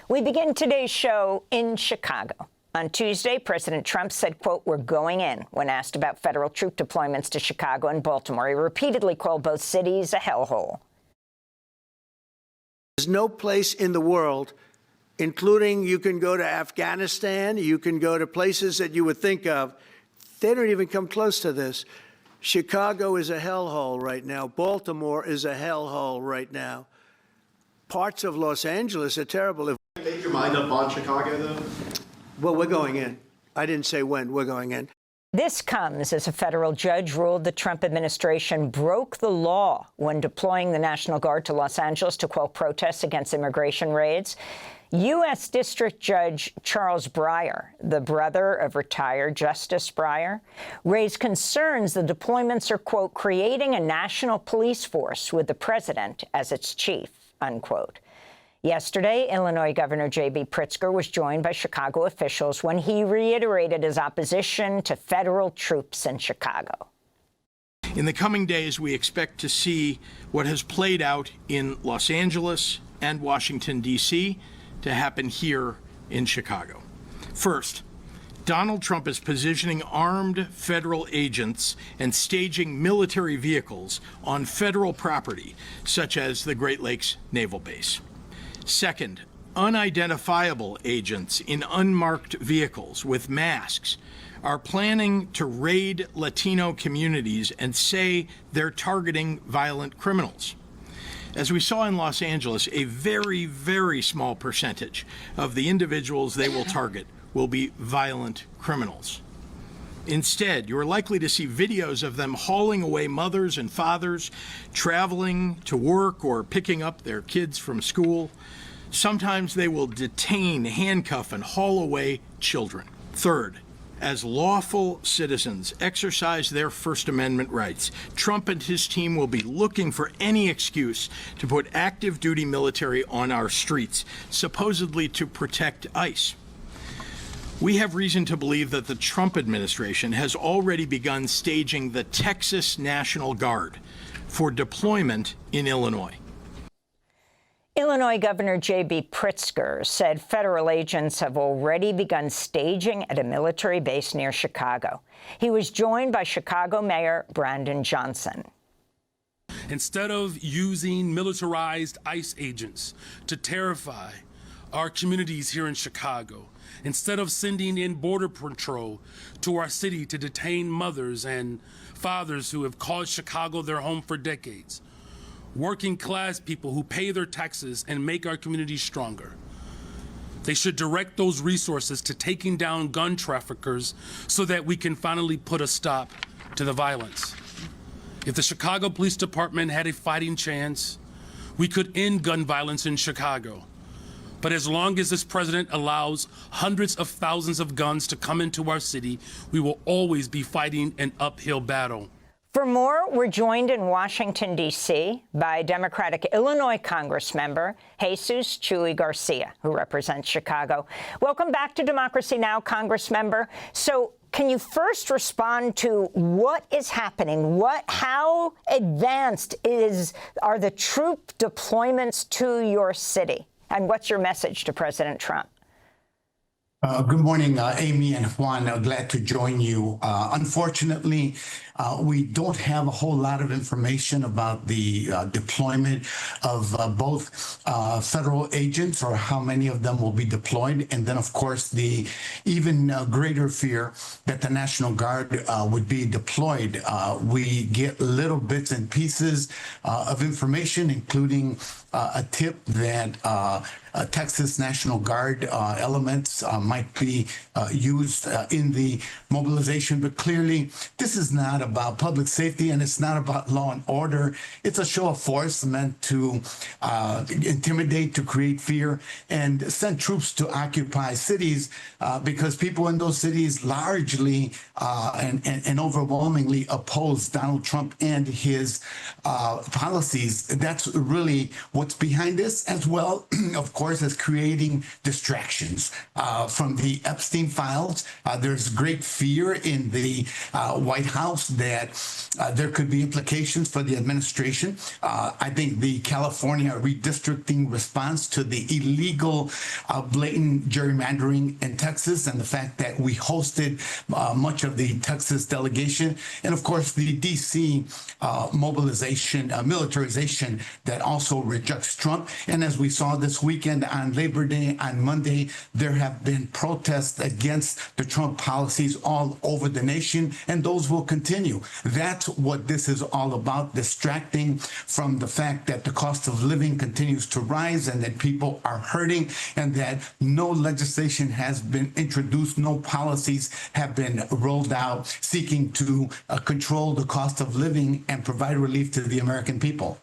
We begin today's show in Chicago. On Tuesday, President Trump said, quote, "We're going in," when asked about federal troop deployments to Chicago and Baltimore. He repeatedly called both cities a hellhole. There's no place in the world, including you can go to Afghanistan, you can go to places that you would think of. They don't even come close to this. Chicago is a hellhole right now. Baltimore is a hellhole right now. Parts of Los Angeles are terrible. Made your mind up on Chicago, though? Well, we're going in. I didn't say when. We're going in. This comes as a federal judge ruled the Trump administration broke the law when deploying the National Guard to Los Angeles to quell protests against immigration raids. U.S. District Judge Charles Breyer, the brother of retired Justice Breyer, raised concerns the deployments are, quote, "creating a national police force with the president as its chief," unquote. Yesterday, Illinois Governor J.B. Pritzker was joined by Chicago officials when he reiterated his opposition to federal troops in Chicago. In the coming days, we expect to see what has played out in Los Angeles and Washington, D.C., to happen here in Chicago. First, Donald Trump is positioning armed federal agents and staging military vehicles on federal property, such as the Great Lakes Naval Base. Second, unidentifiable agents in unmarked vehicles with masks are planning to raid Latino communities and say they're targeting violent criminals. As we saw in Los Angeles, a very, very small percentage of the individuals they will target will be violent criminals. Instead, you're likely to see videos of them hauling away mothers and fathers, traveling to work or picking up their kids from school. Sometimes they will detain, handcuff, and haul away children. Third, as lawful citizens exercise their First Amendment rights, Trump and his team will be looking for any excuse to put active duty military on our streets, supposedly to protect ICE. We have reason to believe that the Trump administration has already begun staging the Texas National Guard for deployment in Illinois. Illinois Governor J.B. Pritzker said federal agents have already begun staging at a military base near Chicago. He was joined by Chicago Mayor Brandon Johnson. Instead of using militarized ICE agents to terrify our communities here in Chicago, instead of sending in Border Patrol to our city to detain mothers and fathers who have called Chicago their home for decades, working class people who pay their taxes and make our communities stronger, they should direct those resources to taking down gun traffickers so that we can finally put a stop to the violence. If the Chicago Police Department had a fighting chance, we could end gun violence in Chicago. But as long as this president allows hundreds of thousands of guns to come into our city, we will always be fighting an uphill battle. For more, we're joined in Washington, D.C. by Democratic Illinois Congressmember Jesús Chuy Garcia, who represents Chicago. Welcome back to Democracy Now!, Congressmember. So can you first respond to what is happening? How advanced are the troop deployments to your city? And what's your message to President Trump? Good morning, Amy and Juan. Glad to join you. Unfortunately, we don't have a whole lot of information about the deployment of both federal agents or how many of them will be deployed. And then, of course, the even greater fear that the National Guard would be deployed. We get little bits and pieces of information, including a tip that Texas National Guard elements might be used in the mobilization. But clearly, this is not about public safety and it's not about law and order. It's a show of force meant to intimidate, to create fear, and send troops to occupy cities because people in those cities largely and overwhelmingly oppose Donald Trump and his policies. That's really what's behind this, as well, of course, course, is creating distractions from the Epstein files. There's great fear in the White House that there could be implications for the administration. I think the California redistricting response to the illegal blatant gerrymandering in Texas, and the fact that we hosted much of the Texas delegation, and of course the DC mobilization, militarization that also rejects Trump. And as we saw this weekend on Labor Day, on Monday, there have been protests against the Trump policies all over the nation, and those will continue. That's what this is all about, distracting from the fact that the cost of living continues to rise and that people are hurting, and that no legislation has been introduced, no policies have been rolled out seeking to control the cost of living and provide relief to the American people.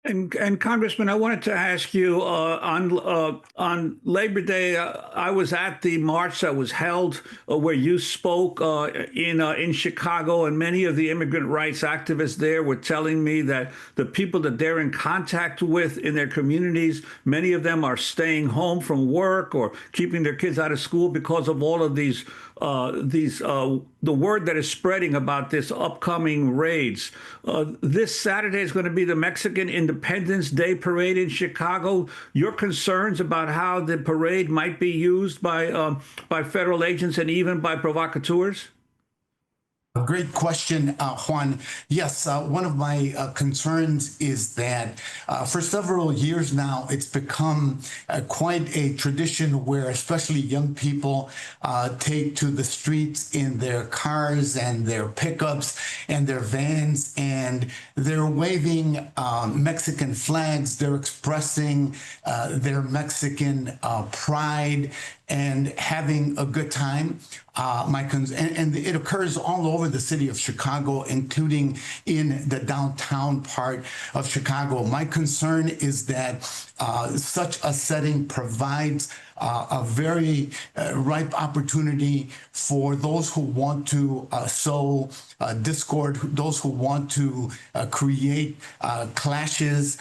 And Congressman, I wanted to ask you on Labor Day. I was at the march that was held where you spoke in Chicago, and many of the immigrant rights activists there were telling me that the people that they're in contact with in their communities, many of them are staying home from work or keeping their kids out of school because of all of these the word that is spreading about this upcoming raids. This Saturday is going to be the Mexican Independence Day parade in Chicago. Your concerns about how the parade might be used by federal agents and even by provocateurs? A great question, Juan. Yes, one of my concerns is that for several years now, it's become quite a tradition where especially young people take to the streets in their cars and their pickups and their vans, and they're waving Mexican flags. They're expressing their Mexican pride and having a good time. And it occurs all over the city of Chicago, including in the downtown part of Chicago. My concern is that such a setting provides a very ripe opportunity for those who want to sow discord, those who want to create clashes,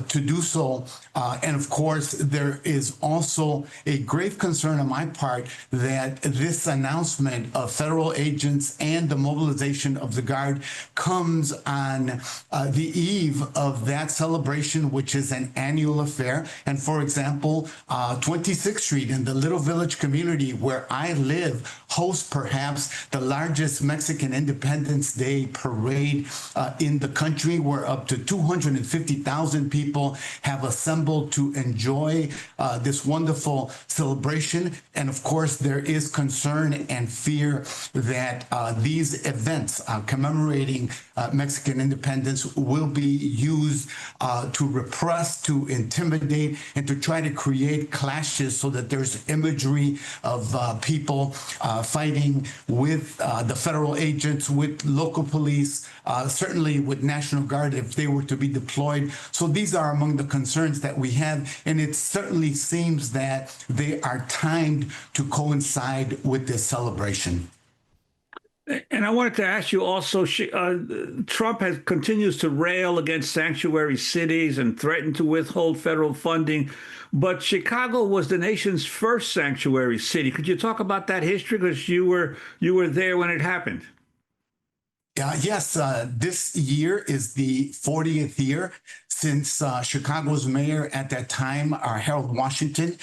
to do so. And of course, there is also a grave concern on my part that this announcement of federal agents and the mobilization of the Guard comes on the eve of that celebration, which is an annual affair. And for example, 26th Street in the Little Village community where I live hosts perhaps the largest Mexican Independence Day parade in the country, where up to 250,000 people have assembled to enjoy this wonderful celebration. And of course, there is concern and fear that these events commemorating Mexican independence will be used to repress, to intimidate, and to try to create clashes so that there's imagery of people fighting with the federal agents, with local police, certainly with National Guard if they were to be deployed. So these are among the concerns that we have, and it certainly seems that they are timed to coincide with this celebration. And I wanted to ask you also, Trump continues to rail against sanctuary cities and threaten to withhold federal funding. But Chicago was the nation's first sanctuary city. Could you talk about that history? Because you were there when it happened. Yes, this year is the 40th year since Chicago's mayor at that time, Harold Washington,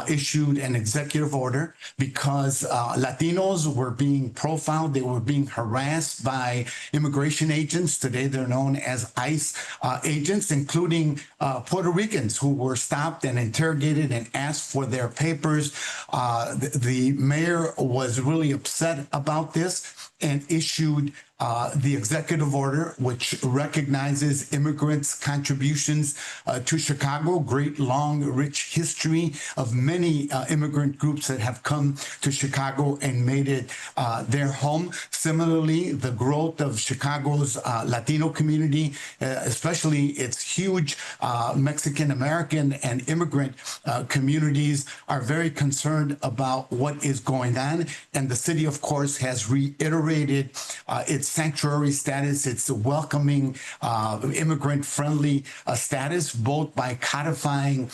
issued an executive order because Latinos were being profiled. They were being harassed by immigration agents. Today, they're known as ICE agents, including Puerto Ricans who were stopped and interrogated and asked for their papers. The mayor was really upset about this and issued the executive order, which recognizes immigrants' contributions to Chicago, great, long, rich history of many immigrant groups that have come to Chicago and made it their home. Similarly, the growth of Chicago's Latino community, especially its huge Mexican-American and immigrant communities, are very concerned about what is going on. And the city, of course, has reiterated reiterated its sanctuary status, its welcoming, immigrant-friendly status, both by codifying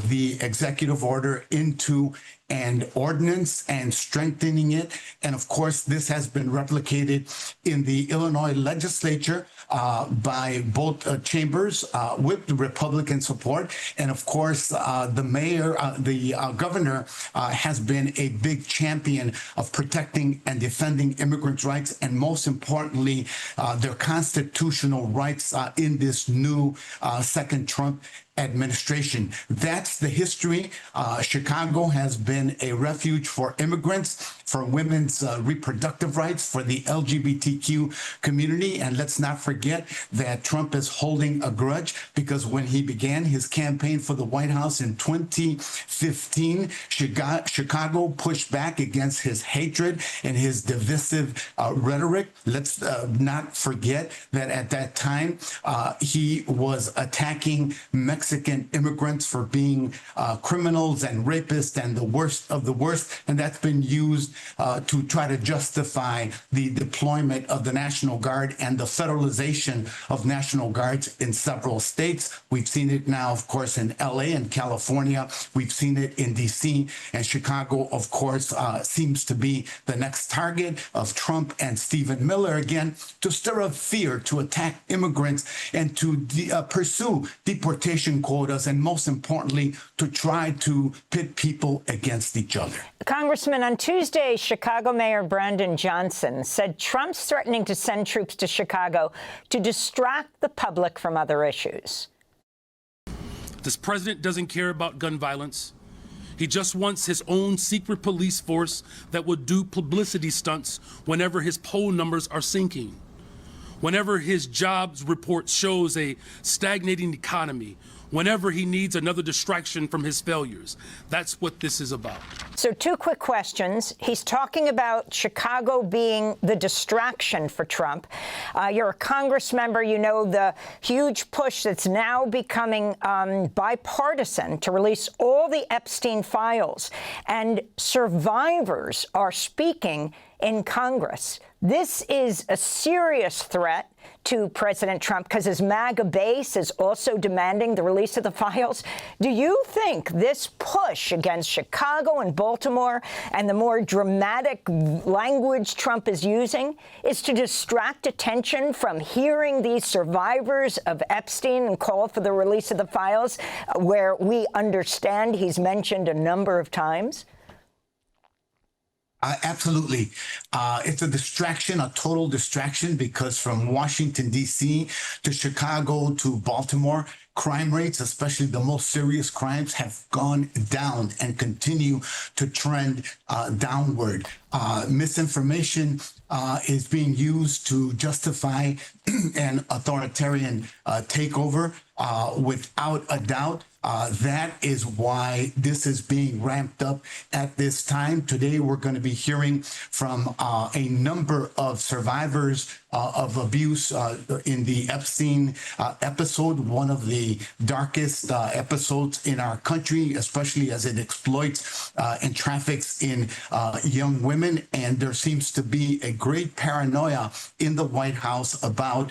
the executive order into an ordinance and strengthening it. And of course, this has been replicated in the Illinois legislature by both chambers with Republican support. And of course, the governor has been a big champion of protecting and defending immigrants' rights, and most importantly, their constitutional rights in this new second Trump administration. That's the history. Chicago has been a refuge for immigrants, for women's reproductive rights, for the LGBTQ community. And let's not forget that Trump is holding a grudge, because when he began his campaign for the White House in 2015, Chicago pushed back against his hatred and his divisive rhetoric. Let's not forget that at that time, he was attacking Mexican immigrants for being criminals and rapists and the worst of the worst. And that's been used to try to justify the deployment of the National Guard and the federalization of National Guards in several states. We've seen it now, of course, in LA and California. We've seen it in DC, and Chicago, of course, seems to be the next target of Trump and Stephen Miller again, to stir up fear, to attack immigrants, and to pursue deportation quotas, and most importantly, to try to pit people against each other. Congressman, on Tuesday, Chicago Mayor Brandon Johnson said Trump's threatening to send troops to Chicago to distract the public from other issues. This president doesn't care about gun violence. He just wants his own secret police force that will do publicity stunts whenever his poll numbers are sinking, whenever his jobs report shows a stagnating economy, whenever he needs another distraction from his failures. That's what this is about. So 2 quick questions. He's talking about Chicago being the distraction for Trump. You're a Congress member. You know the huge push that's now becoming bipartisan to release all the Epstein files. And survivors are speaking in Congress. This is a serious threat to President Trump, because his MAGA base is also demanding the release of the files. Do you think this push against Chicago and Baltimore and the more dramatic language Trump is using is to distract attention from hearing these survivors of Epstein and call for the release of the files, where we understand he's mentioned a number of times? Absolutely. It's a distraction, a total distraction, because from Washington, D.C. to Chicago to Baltimore, crime rates, especially the most serious crimes, have gone down and continue to trend downward. Misinformation is being used to justify an authoritarian takeover without a doubt. That is why this is being ramped up at this time. Today, we're going to be hearing from a number of survivors of abuse in the Epstein episode, one of the darkest episodes in our country, especially as it exploits and traffics in young women. And there seems to be a great paranoia in the White House about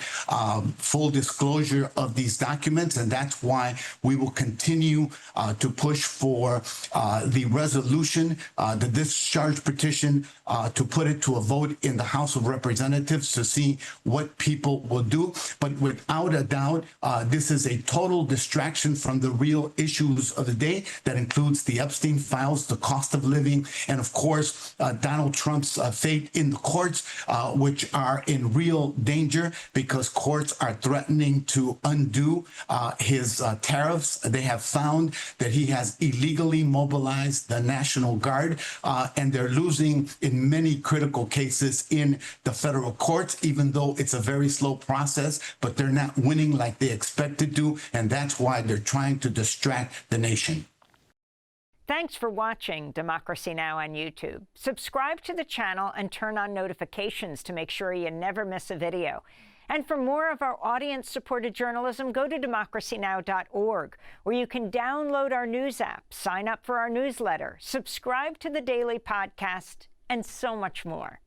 full disclosure of these documents. And that's why we will continue to push for the resolution, the discharge petition, to put it to a vote in the House of Representatives to see what people will do. But without a doubt, this is a total distraction from the real issues of the day. That includes the Epstein files, the cost of living, and of course, Donald Trump's fate in the courts, which are in real danger because courts are threatening to undo his tariffs. They have found that he has illegally mobilized the National Guard, and they're losing in many critical cases in the federal courts, even though it's a very slow process, but they're not winning like they expected to, and that's why they're trying to distract the nation. Thanks for watching Democracy Now! On YouTube. Subscribe to the channel and turn on notifications to make sure you never miss a video. And for more of our audience-supported journalism, go to democracynow.org, where you can download our news app, sign up for our newsletter, subscribe to the daily podcast, and so much more.